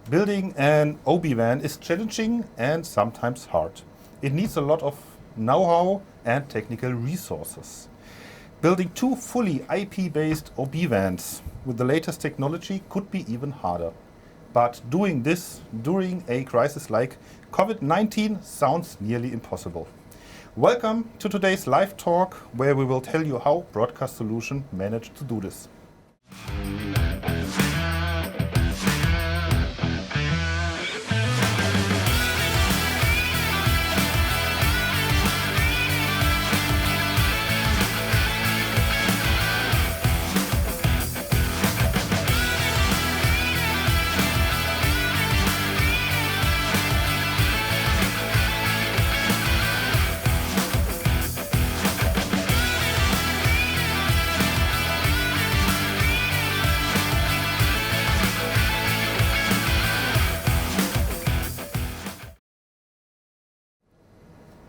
Building an OB van is challenging and sometimes hard. It needs a lot of know-how and technical resources. Building two fully IP-based OB vans with the latest technology could be even harder. But doing this during a crisis like COVID-19 sounds nearly impossible. Welcome to today's live talk, where we will tell you how Broadcast Solutions managed to do this.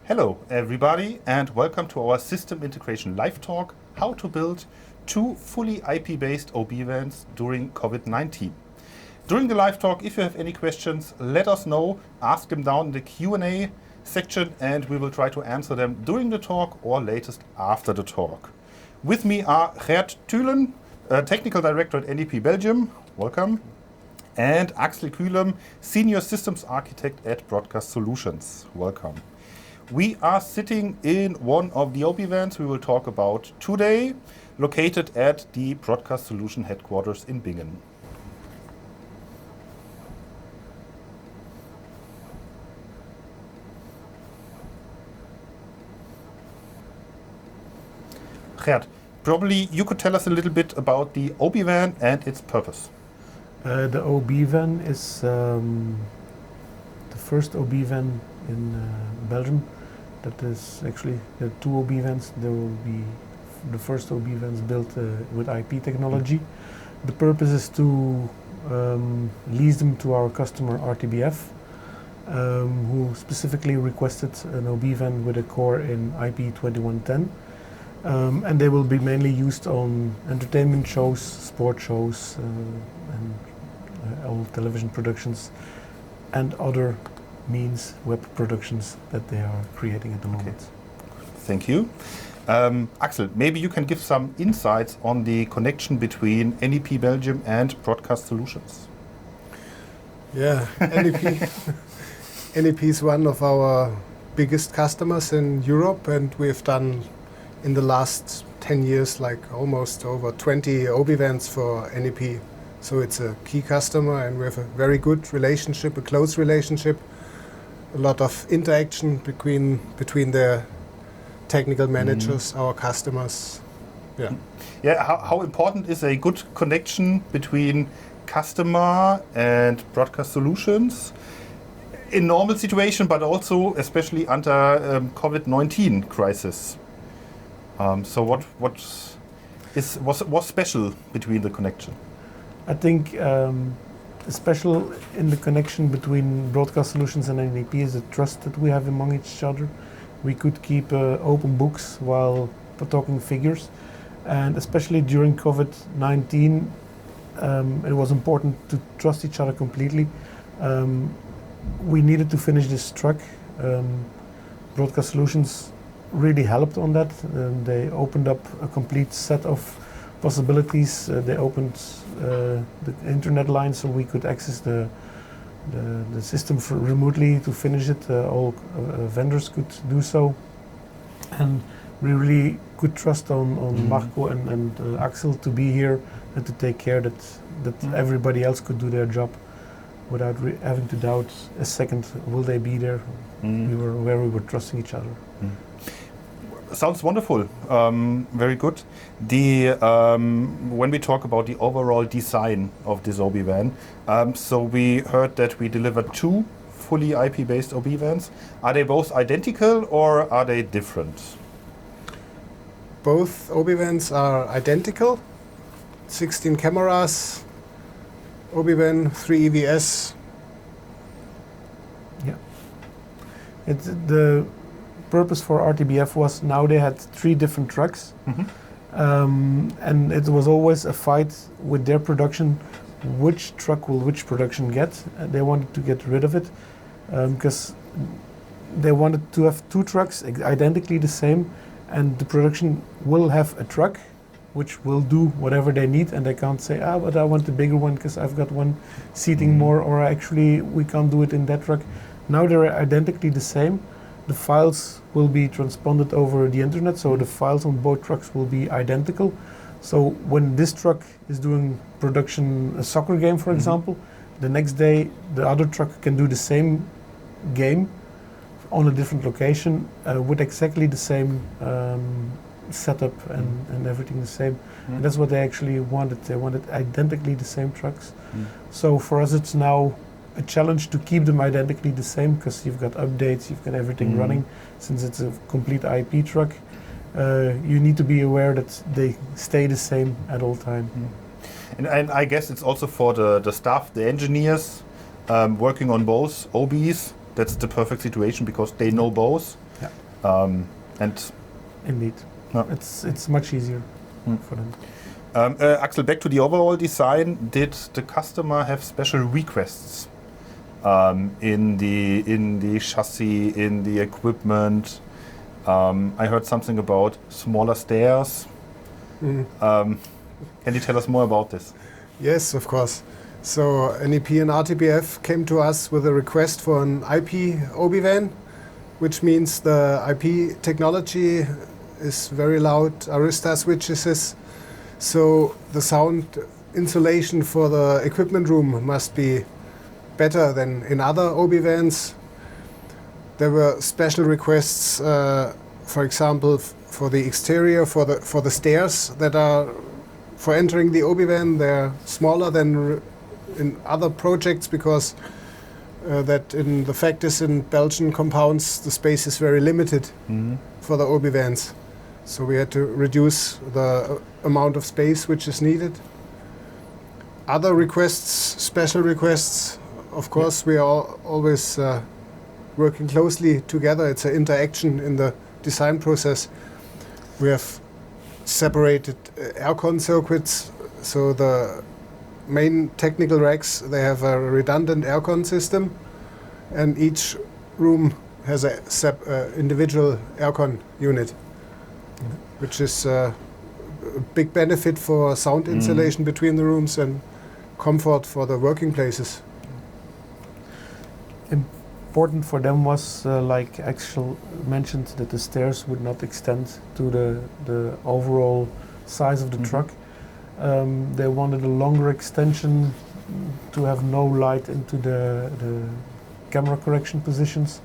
Hello everybody, and welcome to our System Integration Live Talk, how to build two fully IP-based OB vans during COVID-19. During the live talk, if you have any questions, let us know, ask them down in the Q&A section, and we will try to answer them during the talk or latest after the talk. With me are Geert, Thoelen, Technical Director at NEP Belgium, welcome, and Axel Kühlem, Senior Systems Architect at Broadcast Solutions, welcome. We are sitting in one of the OB vans we will talk about today, located at the Broadcast Solutions headquarters in Bingen. Geert, probably you could tell us a little bit about the OB van and its purpose. The OB van is the first OB van in Belgium. That is actually the two OB vans. There will be the first OB vans built with IP technology. The purpose is to lease them to our customer RTBF, who specifically requested an OB van with a core in IP 2110. And they will be mainly used on entertainment shows, sport shows, and all television productions and other means web productions that they are creating at the moment. Okay. Thank you. Axel, maybe you can give some insights on the connection between NEP Belgium and Broadcast Solutions. Yeah, NEP is one of our biggest customers in Europe, and we've done in the last 10 years like almost over 20 OB vans for NEP. So it's a key customer, and we have a very good relationship, a close relationship. A lot of interaction between the technical managers, our customers. Yeah. Yeah. How important is a good connection between customer and Broadcast Solutions in normal situation, but also especially under COVID-19 crisis? So what was special between the connection? I think special in the connection between Broadcast Solutions and NEP is the trust that we have among each other. We could keep open books while talking figures, and especially during COVID-19 it was important to trust each other completely. We needed to finish this truck. Broadcast Solutions really helped on that. They opened up a complete set of possibilities. They opened the internet line so we could access the system remotely to finish it. All vendors could do so, and we really could trust on Marco and Axel to be here and to take care that everybody else could do their job without having to doubt a second, will they be there? We were trusting each other. Sounds wonderful. Very good. When we talk about the overall design of this OB van, so we heard that we delivered two fully IP-based OB vans. Are they both identical or are they different? Both OB vans are identical. 16 cameras, OB van, 3 EVS. Yeah. The purpose for RTBF was now they had 3 different trucks, and it was always a fight with their production which truck will which production get. They wanted to get rid of it because they wanted to have 2 trucks identically the same, and the production will have a truck which will do whatever they need, and they can't say, but I want the bigger one because I've got one seating more, or actually we can't do it in that truck. Now they're identically the same. The files will be transponded over the internet, so the files on both trucks will be identical. So when this truck is doing production, a soccer game, for example, the next day the other truck can do the same game on a different location with exactly the same setup and everything the same. And that's what they actually wanted. They wanted identically the same trucks. So for us it's now a challenge to keep them identically the same, because you've got updates, you've got everything running. Since it's a complete IP truck, you need to be aware that they stay the same at all time. And I guess it's also for the staff, the engineers working on both OBs. That's the perfect situation because they know both. And indeed, it's much easier for them. Axel, back to the overall design. Did the customer have special requests in the chassis, in the equipment? I heard something about smaller stairs. Can you tell us more about this? Yes, of course. So NEP and RTBF came to us with a request for an IP OB van, which means the IP technology is very loud Arista switches. So the sound insulation for the equipment room must be better than in other OB vans. There were special requests, for example, for the exterior, for the stairs that are for entering the OB van. They're smaller than in other projects because that in the factories in Belgian compounds the space is very limited for the OB vans. So we had to reduce the amount of space which is needed. Other requests, special requests, of course, we are always working closely together. It's an interaction in the design process. We have separated aircon circuits, so the main technical racks, they have a redundant aircon system, and each room has a individual aircon unit, which is a big benefit for sound insulation between the rooms and comfort for the working places. Important for them was, like Axel mentioned, that the stairs would not extend to the overall size of the truck. They wanted a longer extension to have no light into the camera correction positions.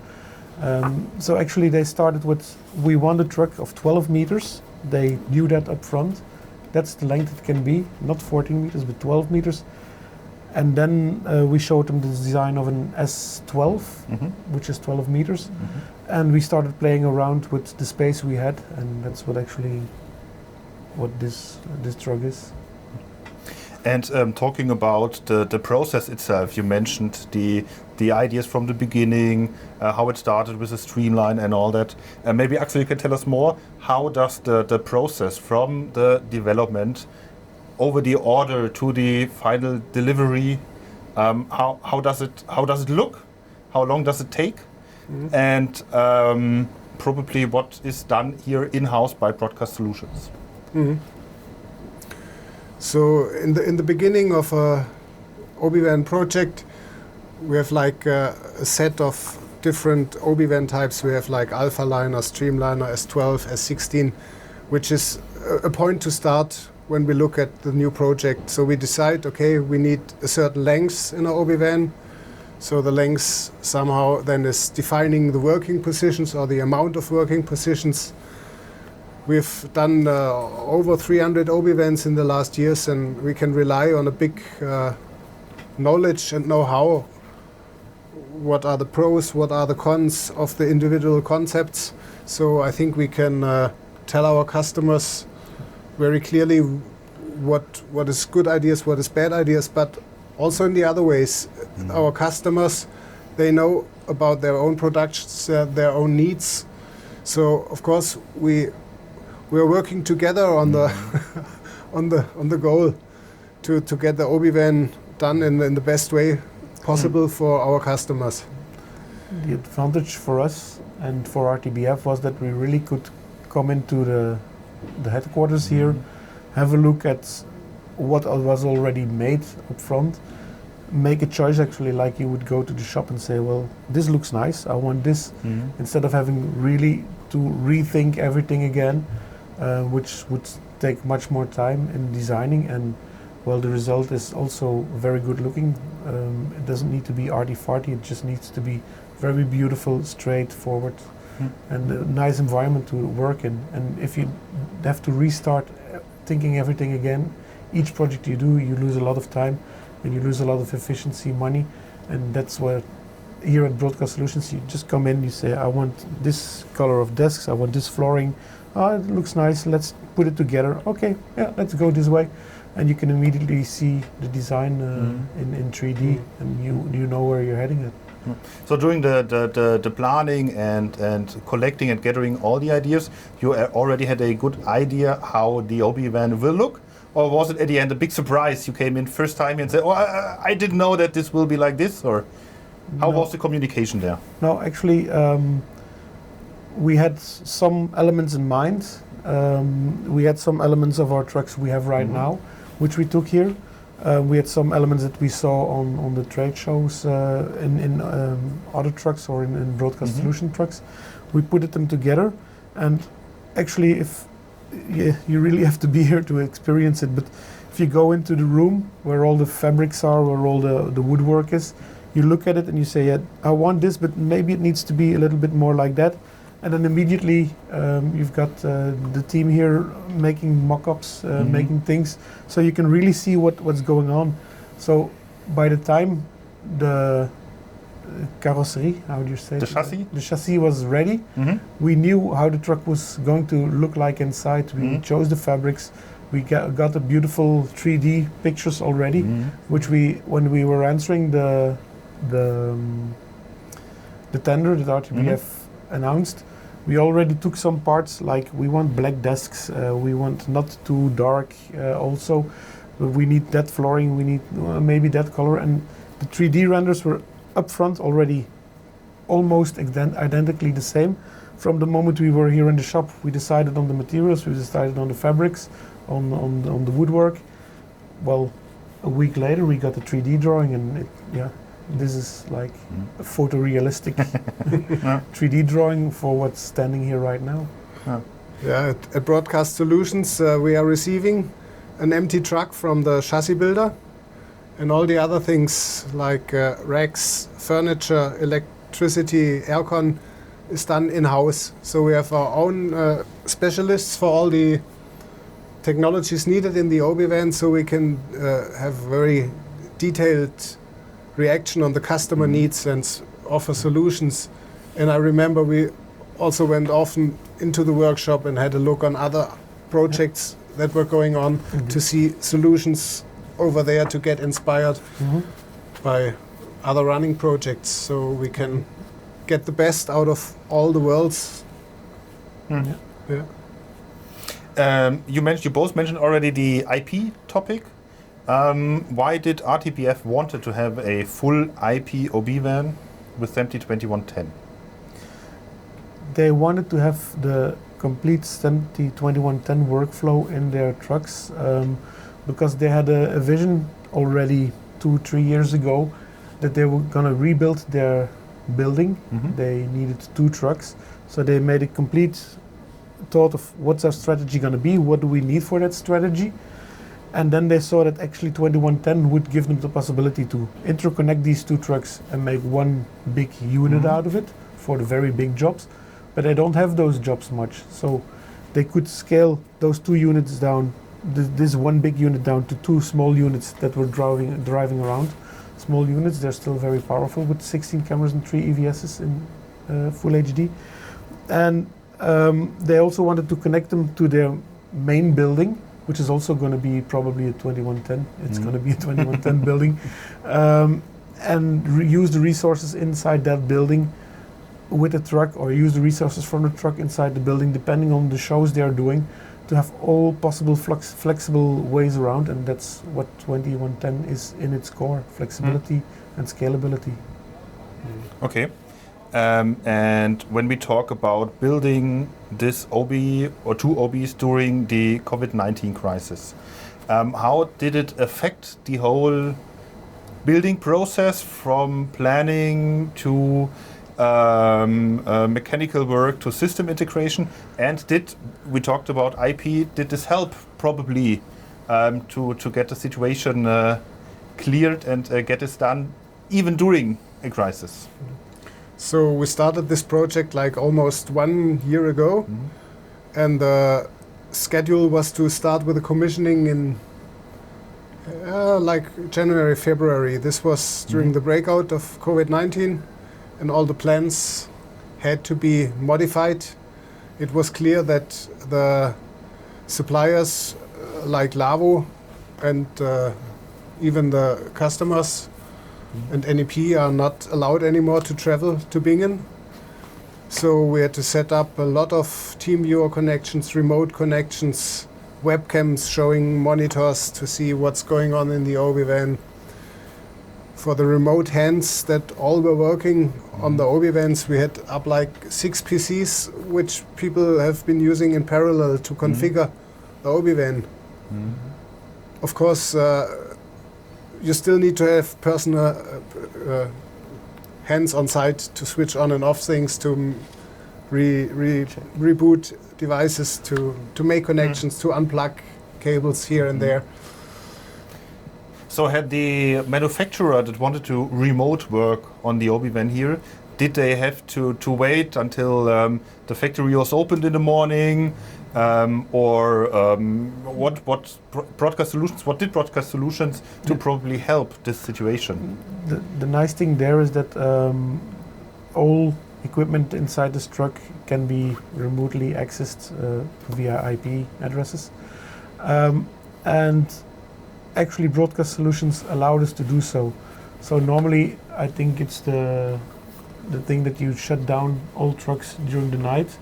So actually they started with, we want a truck of 12 meters. They knew that up front. That's the length it can be, not 14 meters, but 12 meters. And then we showed them the design of an S12, which is 12 meters. And we started playing around with the space we had, and that's what this truck is. And talking about the process itself, you mentioned the ideas from the beginning, how it started with the streamline and all that. Maybe Axel, you can tell us more. How does the process from the development over the order to the final delivery, how does it look? How long does it take? And probably what is done here in-house by Broadcast Solutions. So in the beginning of a OB-van project, we have like a set of different OB-van types. We have like Alpha Liner, Streamliner, S12, S16, which is a point to start when we look at the new project. So we decide, okay, we need a certain length in our OB-van. So the length somehow then is defining the working positions or the amount of working positions. We've done over 300 OB-vans in the last years, and we can rely on a big knowledge and know-how. What are the pros, what are the cons of the individual concepts. So I think we can tell our customers very clearly what is good ideas, what is bad ideas, but also in the other ways. Our customers, they know about their own productions, their own needs. So of course we are working together on the on the goal to get the OB-van done in the best way possible for our customers. The advantage for us and for RTBF was that we really could come into the headquarters here, have a look at what was already made up front, make a choice actually, like you would go to the shop and say, well, this looks nice, I want this, instead of having really to rethink everything again, which would take much more time in designing. And well, the result is also very good looking. It doesn't need to be arty-farty, it just needs to be very beautiful, straightforward, and a nice environment to work in. And if you have to restart thinking everything again, each project you do, you lose a lot of time and you lose a lot of efficiency, money. And that's where here at Broadcast Solutions, you just come in, you say, I want this color of desks, I want this flooring. Oh, it looks nice, let's put it together. Okay, yeah, let's go this way. And you can immediately see the design in 3D, and you know where you're heading at. So during the planning and collecting and gathering all the ideas, you already had a good idea how the OB van will look? Or was it at the end a big surprise? You came in first time and said, oh, I didn't know that this will be like this? Or how was the communication there? No, actually, we had some elements in mind. We had some elements of our trucks we have right now, which we took here. We had some elements that we saw on the trade shows in other trucks or in Broadcast Solution trucks. We put them together, and actually, if you really have to be here to experience it, but if you go into the room where all the fabrics are, where all the woodwork is, you look at it and you say, yeah, I want this, but maybe it needs to be a little bit more like that. And then immediately you've got the team here making mock-ups, making things, so you can really see what's going on. So by the time the carrosserie, how do you say the it? chassis? The chassis was ready. We knew how the truck was going to look like inside. We chose the fabrics. We got the beautiful 3D pictures already, which when we were answering the tender that RTBF announced, we already took some parts, like we want black desks, we want not too dark also, we need that flooring, we need maybe that color, and the 3D renders were up front already almost identically the same. From the moment we were here in the shop, we decided on the materials, we decided on the fabrics, on the woodwork. Well, a week later we got the 3D drawing, and this is like a photorealistic 3D drawing for what's standing here right now. Yeah, at Broadcast Solutions we are receiving an empty truck from the chassis builder, and all the other things like racks, furniture, electricity, aircon is done in-house. So we have our own specialists for all the technologies needed in the OB van, so we can have very detailed reaction on the customer needs and offer solutions. And I remember we also went often into the workshop and had a look on other projects that were going on to see solutions over there, to get inspired by other running projects, so we can get the best out of all the worlds. You both mentioned already the IP topic. Why did RTBF wanted to have a full IP OB van with SEMTI 2110? They wanted to have the complete SEMTI 2110 workflow in their trucks, because they had a vision already 2-3 years ago that they were going to rebuild their building. They needed 2 trucks, so they made a complete thought of what's our strategy going to be, what do we need for that strategy. And then they saw that actually 2110 would give them the possibility to interconnect these 2 trucks and make one big unit out of it for the very big jobs. But they don't have those jobs much, so they could scale those 2 units down, this one big unit down to 2 small units that were driving around. Small units, they're still very powerful with 16 cameras and 3 EVSs in full HD. And they also wanted to connect them to their main building, which is also going to be probably a 2110. It's going to be a 2110 building, and use the resources inside that building with a truck, or use the resources from the truck inside the building, depending on the shows they are doing, to have all possible flexible ways around, and that's what 2110 is in its core: flexibility and scalability. Okay. And when we talk about building this OB or two OBs during the COVID-19 crisis, how did it affect the whole building process from planning to mechanical work to system integration? And we talked about IP, did this help probably to get the situation cleared and get this done even during a crisis? So we started this project like almost 1 year ago, and the schedule was to start with the commissioning in like January, February. This was during the breakout of COVID-19, and all the plans had to be modified. It was clear that the suppliers like Lavo and even the customers and NEP are not allowed anymore to travel to Bingen. So we had to set up a lot of team viewer connections, remote connections, webcams showing monitors to see what's going on in the OB van. For the remote hands that all were working on the OB vans, we had up like 6 PCs, which people have been using in parallel to configure the OB van. Of course, you still need to have personal hands on site to switch on and off things, to reboot devices, to make connections, to unplug cables here and there. So had the manufacturer that wanted to remote work on the OB van here, did they have to wait until the factory was opened in the morning? What Broadcast Solutions? What did Broadcast Solutions to probably help this situation? The nice thing there is that all equipment inside this truck can be remotely accessed via IP addresses, and actually Broadcast Solutions allowed us to do so. So normally, I think it's the thing that you shut down all trucks during the night.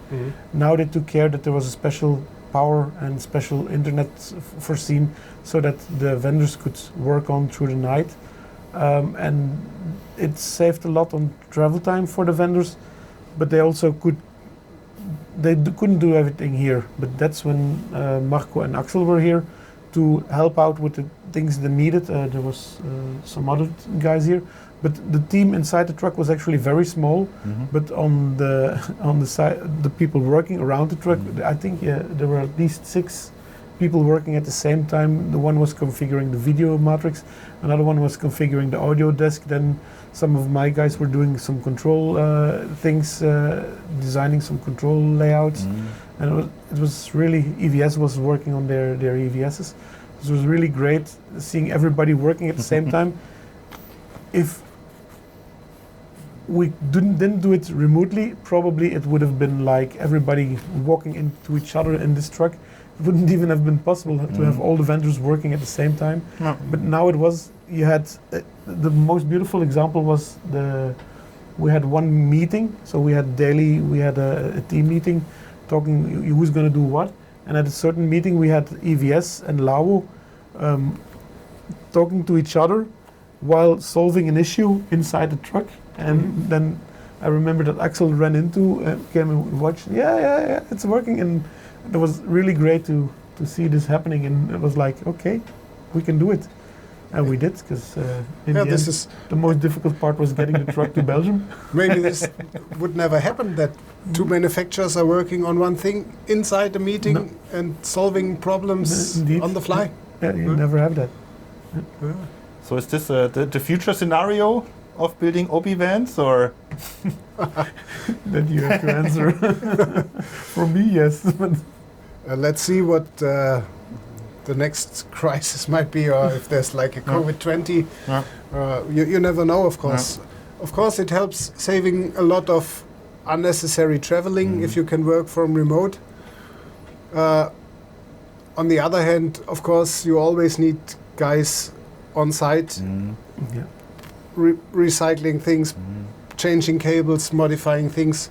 Now they took care that there was a special power and special internet foreseen so that the vendors could work on through the night. And it saved a lot on travel time for the vendors, but they also couldn't do everything here. But that's when Marco and Axel were here to help out with the things they needed. There was some other guys here. But the team inside the truck was actually very small. But on the side, the people working around the truck, I think there were at least 6 people working at the same time. The one was configuring the video matrix, another one was configuring the audio desk. Then some of my guys were doing some control things, designing some control layouts, and it was really EVS was working on their EVSs. It was really great seeing everybody working at the same time. If we didn't do it remotely, probably it would have been like everybody walking into each other in this truck. It wouldn't even have been possible to have all the vendors working at the same time. No. But now it was, you had, the most beautiful example was we had one meeting, so we had a team meeting talking who's going to do what. And at a certain meeting we had EVS and Lavo talking to each other while solving an issue inside the truck. And then I remember that Axel ran into, came and watched, yeah, it's working. And it was really great to see this happening. And it was like, okay, we can do it. And we did, because in the end, the most difficult part was getting the truck to Belgium. Maybe this would never happen, that 2 manufacturers are working on one thing inside the meeting and solving problems on the fly. Yeah, you never have that. So is this the future scenario of building OB vans, or? That you have to answer. For me, yes. Let's see what the next crisis might be, or if there's like a COVID-20. You never know, of course. Of course, it helps saving a lot of unnecessary traveling if you can work from remote. On the other hand, of course, you always need guys on site, recycling things, changing cables, modifying things.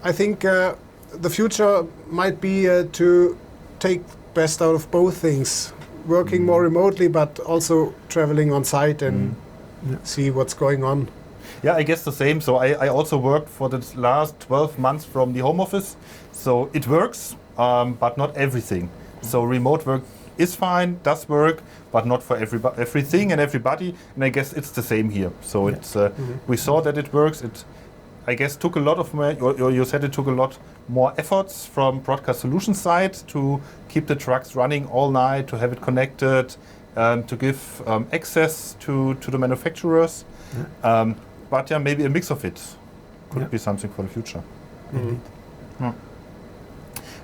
I think the future might be to take best out of both things, working more remotely, but also traveling on site and see what's going on. Yeah, I guess the same. So I also worked for the last 12 months from the home office. So it works, but not everything. So remote work is fine, does work, but not for everything and everybody. And I guess it's the same here. So it's we saw that it works. It, I guess, took a lot of more, you said it took a lot more efforts from Broadcast Solutions side to keep the trucks running all night, to have it connected, to give access to the manufacturers. But yeah, maybe a mix of it could be something for the future.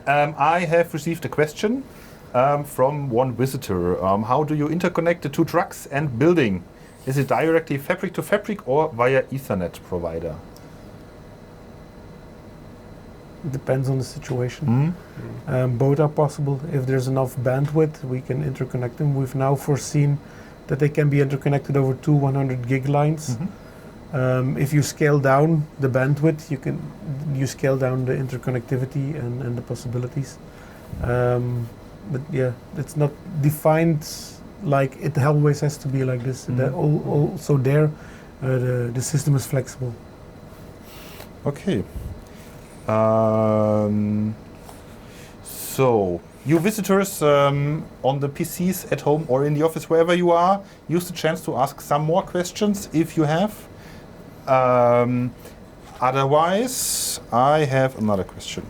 I have received a question from one visitor. How do you interconnect the two trucks and building? Is it directly fabric to fabric or via Ethernet provider? It depends on the situation. Both are possible. If there's enough bandwidth, we can interconnect them. We've now foreseen that they can be interconnected over two 100 gig lines. If you scale down the bandwidth, you scale down the interconnectivity and the possibilities. But yeah, it's not defined like it always has to be like this. Also there, the system is flexible. Okay. So, you visitors on the PCs at home or in the office, wherever you are, use the chance to ask some more questions if you have. Otherwise, I have another question.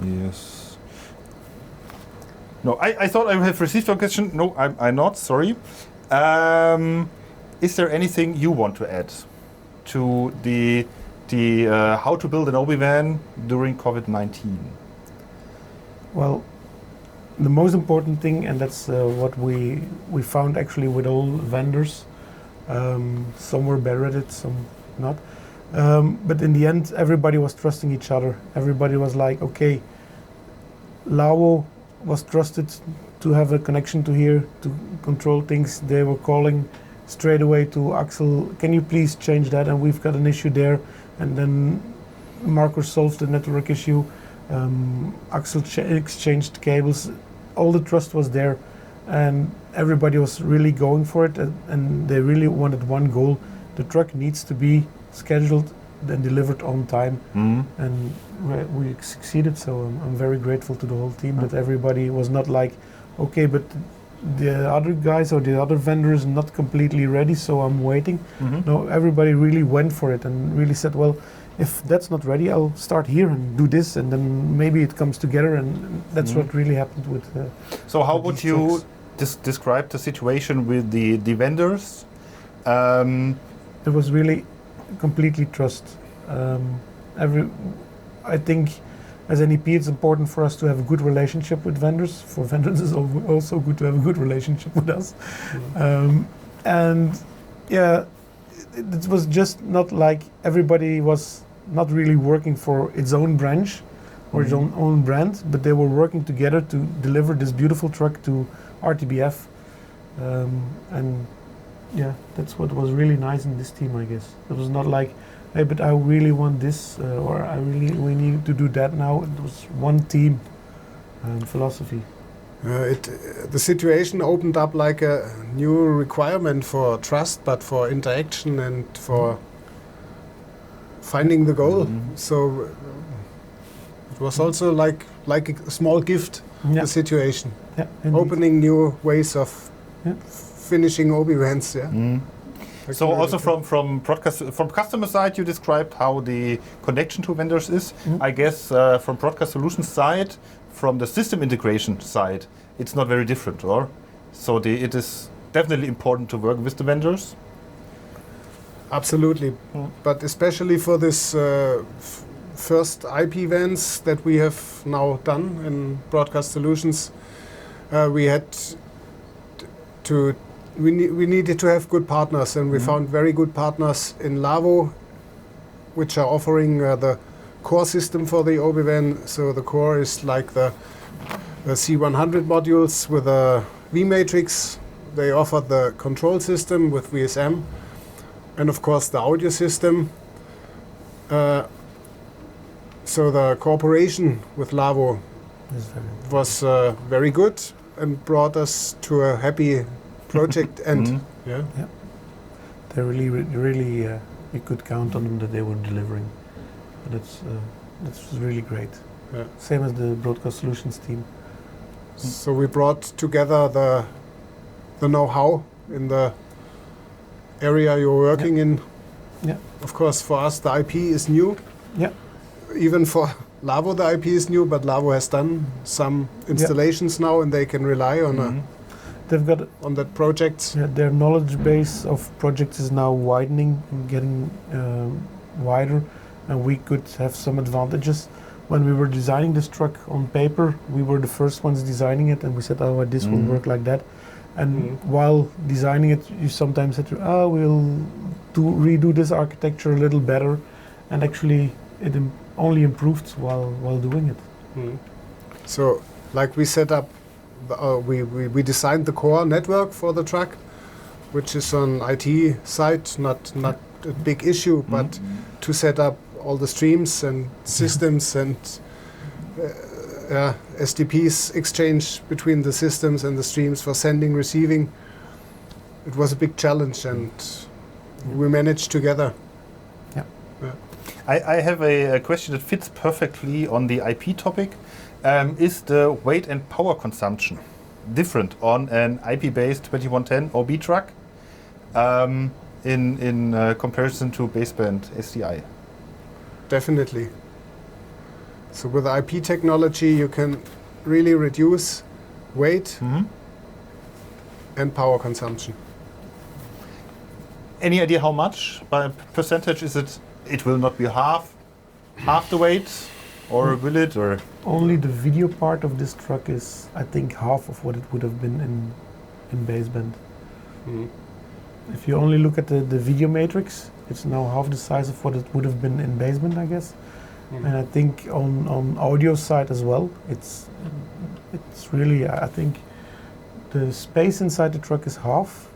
Yes. No, I thought I have received one question. No, I'm not, sorry. Is there anything you want to add to the how to build an OB van during COVID-19? Well, the most important thing, and that's what we found actually with all vendors, some were better at it, some not. But in the end, everybody was trusting each other. Everybody was like, okay, Lao was trusted to have a connection to here, to control things. They were calling straight away to Axel, can you please change that? And we've got an issue there. And then Marco solved the network issue. Axel exchanged cables. All the trust was there. And everybody was really going for it. And they really wanted one goal. The truck needs to be scheduled and delivered on time. And we succeeded, so I'm very grateful to the whole team that everybody was not like, okay, but the other guys or the other vendors not completely ready, so I'm waiting. No, everybody really went for it and really said, well, if that's not ready, I'll start here and do this, and then maybe it comes together, and that's what really happened with So how would you describe the situation with the vendors? It was really completely trust. I think as NEP it's important for us to have a good relationship with vendors. For vendors it's also good to have a good relationship with us. And yeah, it was just not like everybody was not really working for its own branch or its own brand, but they were working together to deliver this beautiful truck to RTBF. And yeah, that's what was really nice in this team, I guess. It was not like, hey, but I really want this, or we need to do that now. It was one team philosophy. The situation opened up like a new requirement for trust, but for interaction and for finding the goal. So it was also like a small gift, the situation. Yeah, opening new ways of finishing OB vans. So also from customer side, you described how the connection to vendors is. I guess from Broadcast Solutions side, from the system integration side, it's not very different, or? So it is definitely important to work with the vendors. Absolutely, but especially for this first IP vans that we have now done in Broadcast Solutions, we had we needed to have good partners, and we found very good partners in Lavo, which are offering the core system for the OB van. So the core is like the C100 modules with a V matrix. They offer the control system with VSM, And of course the audio system. So the cooperation with Lavo was very good and brought us to a happy project end. Mm-hmm. Yeah. They really, we could count on them that they were delivering. That's really great. Yeah. Same as the Broadcast Solutions team. So we brought together the know-how in the area you're working in. Yeah. Of course, for us the IP is new. Yeah. Even for Lavo the IP is new, but Lavo has done some installations now, and they can rely on They've got on that project. Yeah, their knowledge base of projects is now widening and getting wider, and we could have some advantages. When we were designing this truck on paper, we were the first ones designing it, and we said, "Oh, this will work like that." And while designing it, you sometimes said, "Oh, we'll redo this architecture a little better," and actually, it only improved while doing it. So, like we set up, we designed the core network for the truck, which is on IT side, not a big issue, but to set up all the streams and systems and STPs exchange between the systems and the streams for sending, receiving, it was a big challenge, and we managed together. I have a question that fits perfectly on the IP topic. Is the weight and power consumption different on an IP-based 2110 OB truck in comparison to baseband SDI? Definitely. So with IP technology, you can really reduce weight and power consumption. Any idea how much? By percentage, is it? It will not be half the weight, or will it? Or only the video part of this truck is, I think, half of what it would have been in baseband. If you only look at the video matrix, it's now half the size of what it would have been in baseband, I guess. And I think on audio side as well, it's really, I think the space inside the truck is half.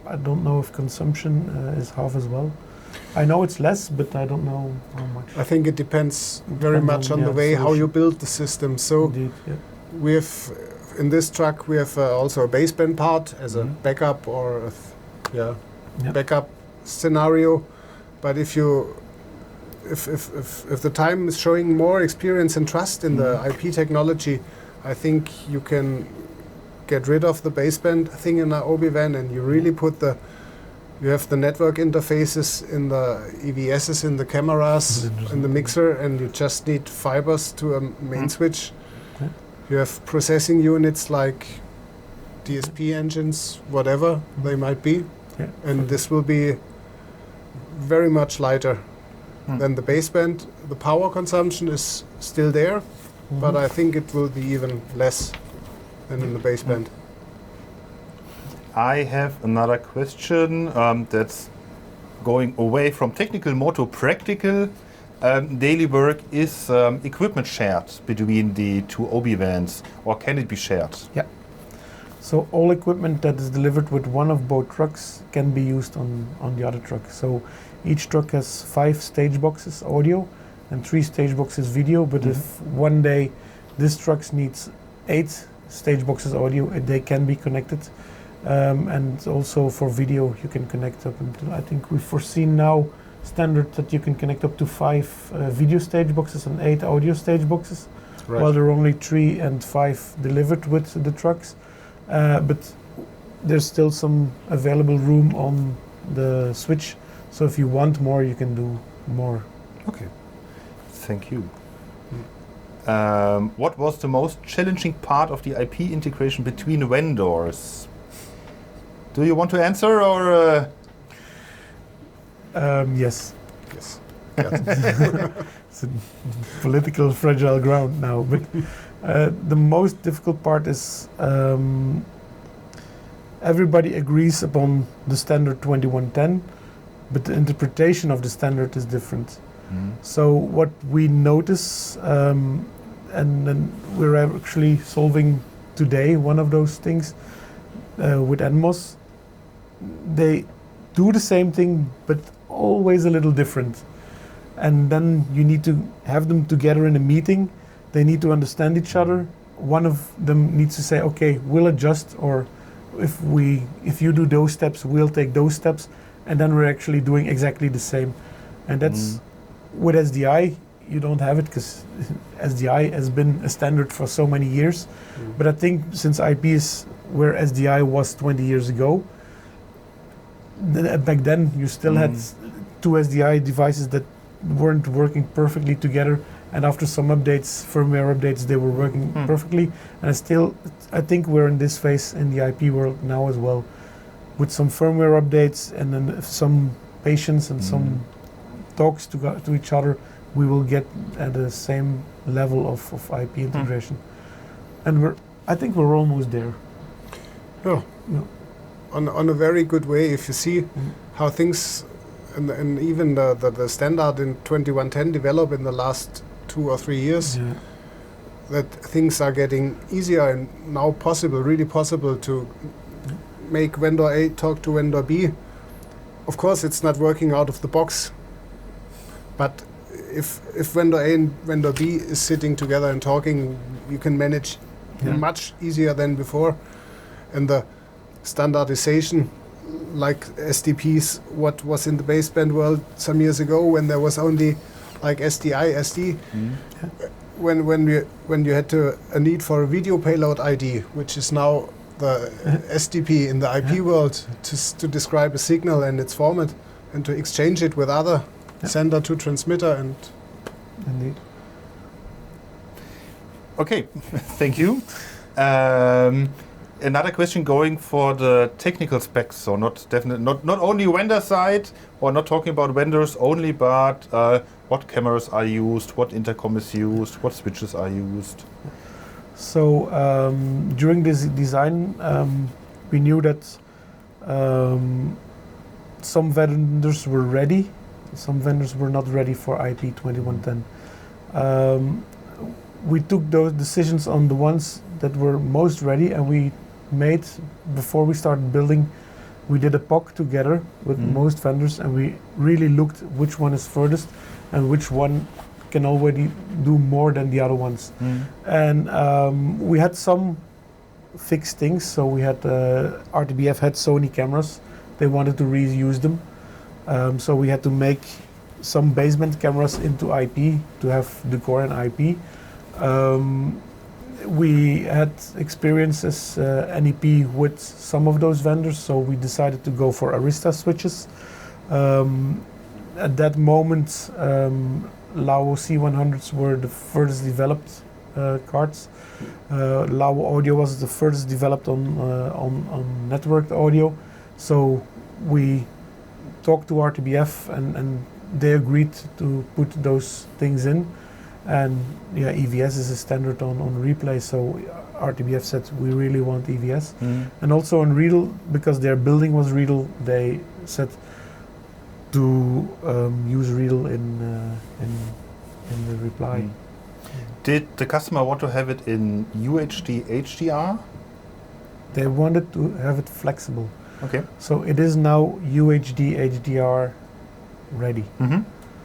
I don't know if consumption is half as well. I know it's less, but I don't know how much. I think it depends very much on the way how you build the system. So Indeed, we have, in this truck, we have also a baseband part as a backup or backup scenario. But if the time is showing more experience and trust in the IP technology, I think you can get rid of the baseband thing in an OB van, and you really put you have the network interfaces in the EVSs, in the cameras, in the mixer, and you just need fibers to a main switch. Okay. You have processing units like DSP engines, whatever they might be, and this will be very much lighter than the baseband. The power consumption is still there, but I think it will be even less than in the baseband. I have another question that's going away from technical more to practical. Daily work, is equipment shared between the two OB vans, or can it be shared? Yeah. So all equipment that is delivered with one of both trucks can be used on the other truck. So each truck has 5 stage boxes audio and 3 stage boxes video. But if one day this truck needs 8 stage boxes audio, they can be connected. And also for video, you can connect up until, I think we've foreseen now standard that you can connect up to 5 video stage boxes and 8 audio stage boxes. Right. While there are only 3 and 5 delivered with the trucks. But there's still some available room on the switch. So if you want more, you can do more. Okay, thank you. What was the most challenging part of the IP integration between vendors? Do you want to answer, or? Yes. Yes. It's a political fragile ground now. But the most difficult part is everybody agrees upon the standard 2110, but the interpretation of the standard is different. So what we notice, and then we're actually solving today one of those things with NMOS, do the same thing, but always a little different. And then you need to have them together in a meeting. They need to understand each other. One of them needs to say, okay, we'll adjust, or if you do those steps, we'll take those steps, and then we're actually doing exactly the same. And that's with SDI, you don't have it because SDI has been a standard for so many years. But I think since IP is where SDI was 20 years ago, back then you still had two SDI devices that weren't working perfectly together, and after some updates, firmware updates, they were working perfectly. And I think we're in this phase in the IP world now as well, with some firmware updates and then some patience and some talks to each other, we will get at the same level of IP integration. And I think we're almost there. Yeah. On a very good way. If you see how things and even the standard in 2110 developed in the last 2 or 3 years, that things are getting easier and now really possible to make vendor A talk to vendor B. Of course, it's not working out of the box, but if vendor A and vendor B is sitting together and talking, you can manage much easier than before. And the standardization, like SDPs, what was in the baseband world some years ago when there was only like SDI, SD, when you had a need for a video payload ID, which is now the SDP in the IP world, to describe a signal and its format and to exchange it with other sender to transmitter. And indeed. Okay, thank you. Another question going for the technical specs, so not only vendor side, or not talking about vendors only, but what cameras are used, what intercom is used, what switches are used. So during this design, we knew that some vendors were ready, some vendors were not ready for IP 2110. We took those decisions on the ones that were most ready, and we made, before we started building, we did a POC together with most vendors, and we really looked which one is furthest and which one can already do more than the other ones. And we had some fixed things. So we had RTBF had Sony cameras. They wanted to reuse them. So we had to make some basement cameras into IP to have decor and IP. We had experiences NEP with some of those vendors, so we decided to go for Arista switches. At that moment, Lao C100s were the furthest developed cards. Lao Audio was the furthest developed on networked audio. So we talked to RTBF and they agreed to put those things in. And EVS is a standard on replay, so RTBF said we really want EVS. And also on Riedel, because their building was Riedel, they said to use Riedel in the reply. Did the customer want to have it in UHD HDR? They wanted to have it flexible. Okay. So it is now UHD HDR ready.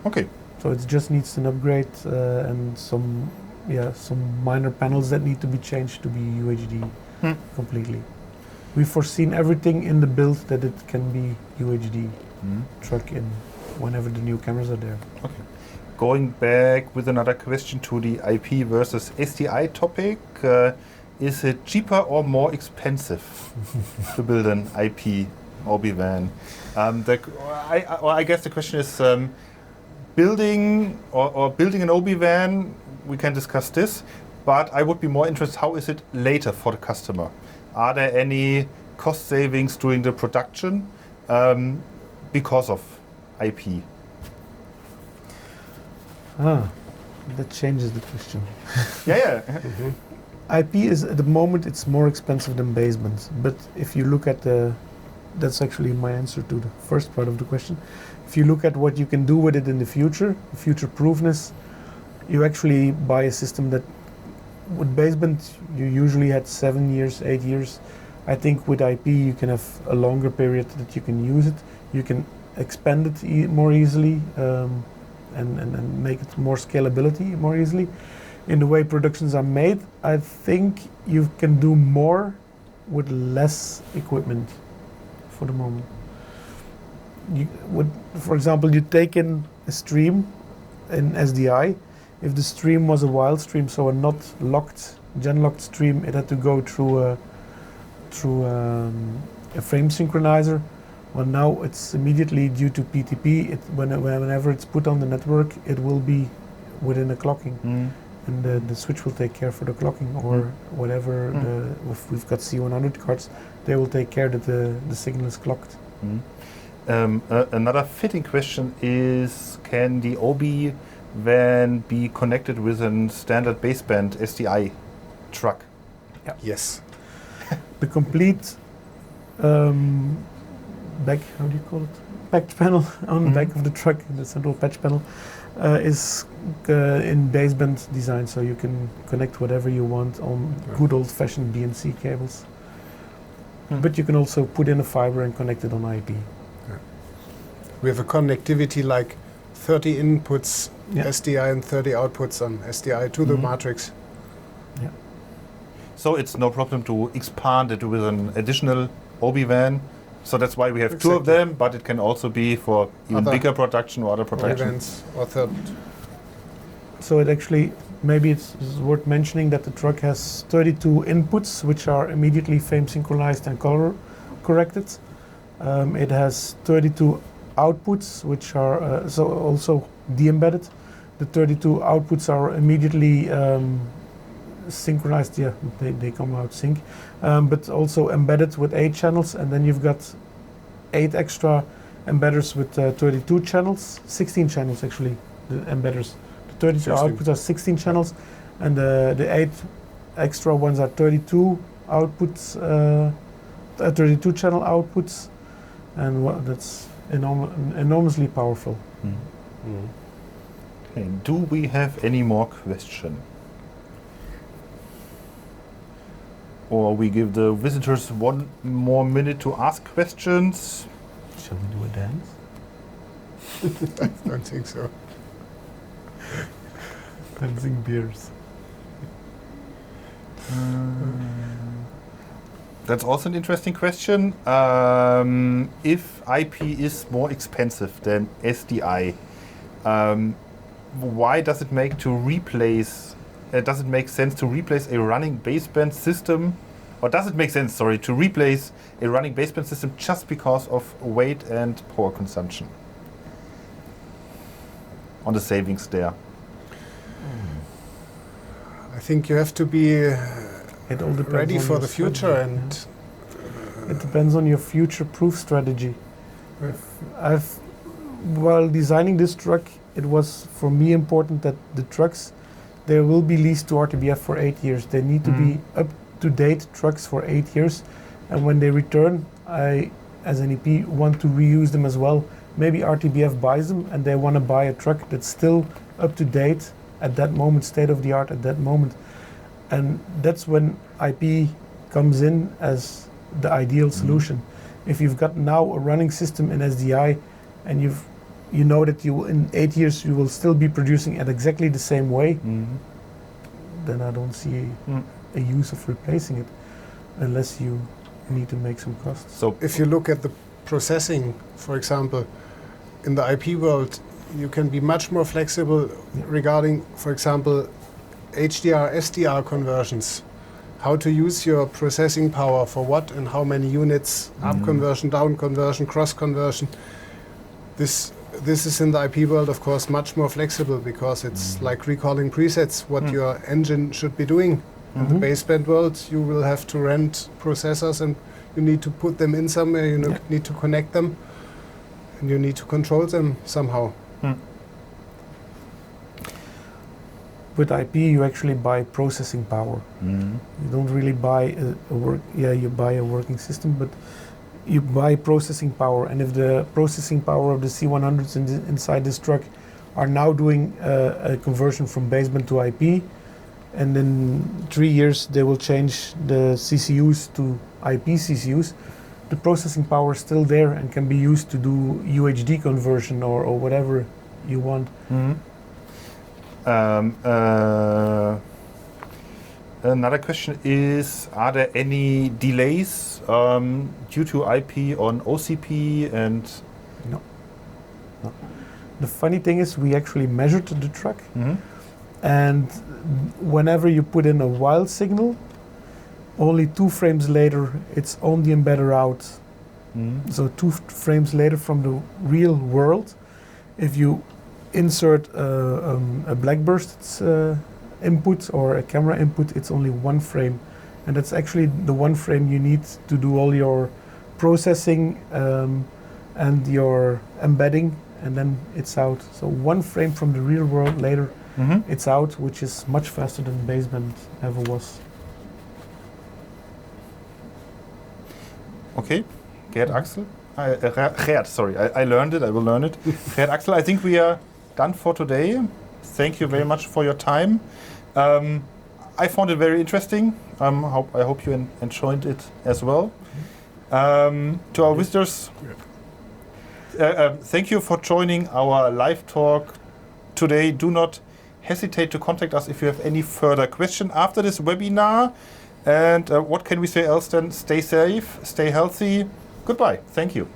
Okay. So it just needs an upgrade and some minor panels that need to be changed to be UHD completely. We've foreseen everything in the build that it can be UHD truck in whenever the new cameras are there. Okay. Going back with another question to the IP versus SDI topic, is it cheaper or more expensive to build an IP OB van? I guess the question is building an OB van. We can discuss this, but I would be more interested. How is it later for the customer? Are there any cost savings during the production because of IP? That changes the question. Yeah. IP is at the moment it's more expensive than basement, but if you look at that's actually my answer to the first part of the question. If you look at what you can do with it in the future proofness, you actually buy a system that with basement you usually had 7 years, 8 years I think with IP you can have a longer period that you can use it. You can expand it more easily and make it more scalability more easily. In the way productions are made, I think you can do more with less equipment for the moment. For example, you take in a stream in SDI. If the stream was a wild stream, so a not gen-locked stream, it had to go through a frame synchronizer. Well, now it's immediately due to PTP. Whenever it's put on the network, it will be within a clocking. And the switch will take care for the clocking or whatever. If we've got C100 cards, they will take care that the signal is clocked. Another fitting question is, can the OB van be connected with a standard baseband SDI truck? Yeah. Yes. The complete patch panel on the back of the truck, the central patch panel, is in baseband design, so you can connect whatever you want on good old-fashioned BNC cables. But you can also put in a fiber and connect it on IP. We have a connectivity like 30 inputs SDI and 30 outputs on SDI to the matrix. Yeah. So it's no problem to expand it with an additional OB van. So that's why we have two of them, but it can also be for even bigger production or other production. Events or third. So it actually, maybe it's worth mentioning that the truck has 32 inputs, which are immediately frame synchronized and color corrected. It has 32 outputs, which are so also de-embedded. The 32 outputs are immediately synchronized, they come out sync, but also embedded with 8 channels, and then you've got 8 extra embedders with 32 channels, 16 channels actually, the embedders. The 32 outputs are 16 channels, and the 8 extra ones are 32 outputs, 32 channel outputs, and that's enormously powerful. Okay. Do we have any more questions? Or we give the visitors 1 more minute to ask questions. Shall we do a dance? I don't think so. Dancing beers. That's also an interesting question. If IP is more expensive than SDI, why does it make does it make sense to replace a running baseband system, or does it make sense, to replace a running baseband system just because of weight and power consumption? On the savings there. I think you have to be ready on for your the future, strategy, and it depends on your future-proof strategy. While designing this truck, it was for me important that the trucks, they will be leased to RTBF for 8 years. They need to be up-to-date trucks for 8 years. And when they return, I, as an EP, want to reuse them as well. Maybe RTBF buys them and they want to buy a truck that's still up-to-date at that moment, state-of-the-art at that moment. And that's when IP comes in as the ideal solution. If you've got now a running system in SDI and you know that in 8 years you will still be producing at exactly the same way, then I don't see a use of replacing it unless you need to make some costs. So if you look at the processing, for example, in the IP world, you can be much more flexible regarding, for example, HDR, SDR conversions. How to use your processing power for what and how many units, up conversion, down conversion, cross conversion. This is in the IP world, of course, much more flexible because it's like recalling presets, what your engine should be doing. In the baseband world, you will have to rent processors and you need to put them in somewhere, you need to connect them, and you need to control them somehow. With IP, you actually buy processing power. You don't really buy you buy a working system, but you buy processing power. And if the processing power of the C100s inside this truck are now doing a conversion from baseband to IP, and in 3 years they will change the CCUs to IP CCUs, the processing power is still there and can be used to do UHD conversion or whatever you want. Another question is, are there any delays due to IP on OCP and... No. The funny thing is we actually measured the truck, and whenever you put in a wild signal, only 2 frames later it's on the embedder out. So 2 frames later from the real world, if you insert a blackburst input or a camera input, it's only 1 frame, and that's actually the 1 frame you need to do all your processing and your embedding, and then it's out. So 1 frame from the real world later, it's out, which is much faster than baseband ever was. Okay, Geert, Axel. Geert, sorry, I learned it, I will learn it. Geert, Axel, I think we are done for today. Thank you very much for your time. I found it very interesting. I hope you enjoyed it as well. To our visitors, thank you for joining our live talk today. Do not hesitate to contact us if you have any further question after this webinar. And what can we say else then? Stay safe, stay healthy. Goodbye. Thank you.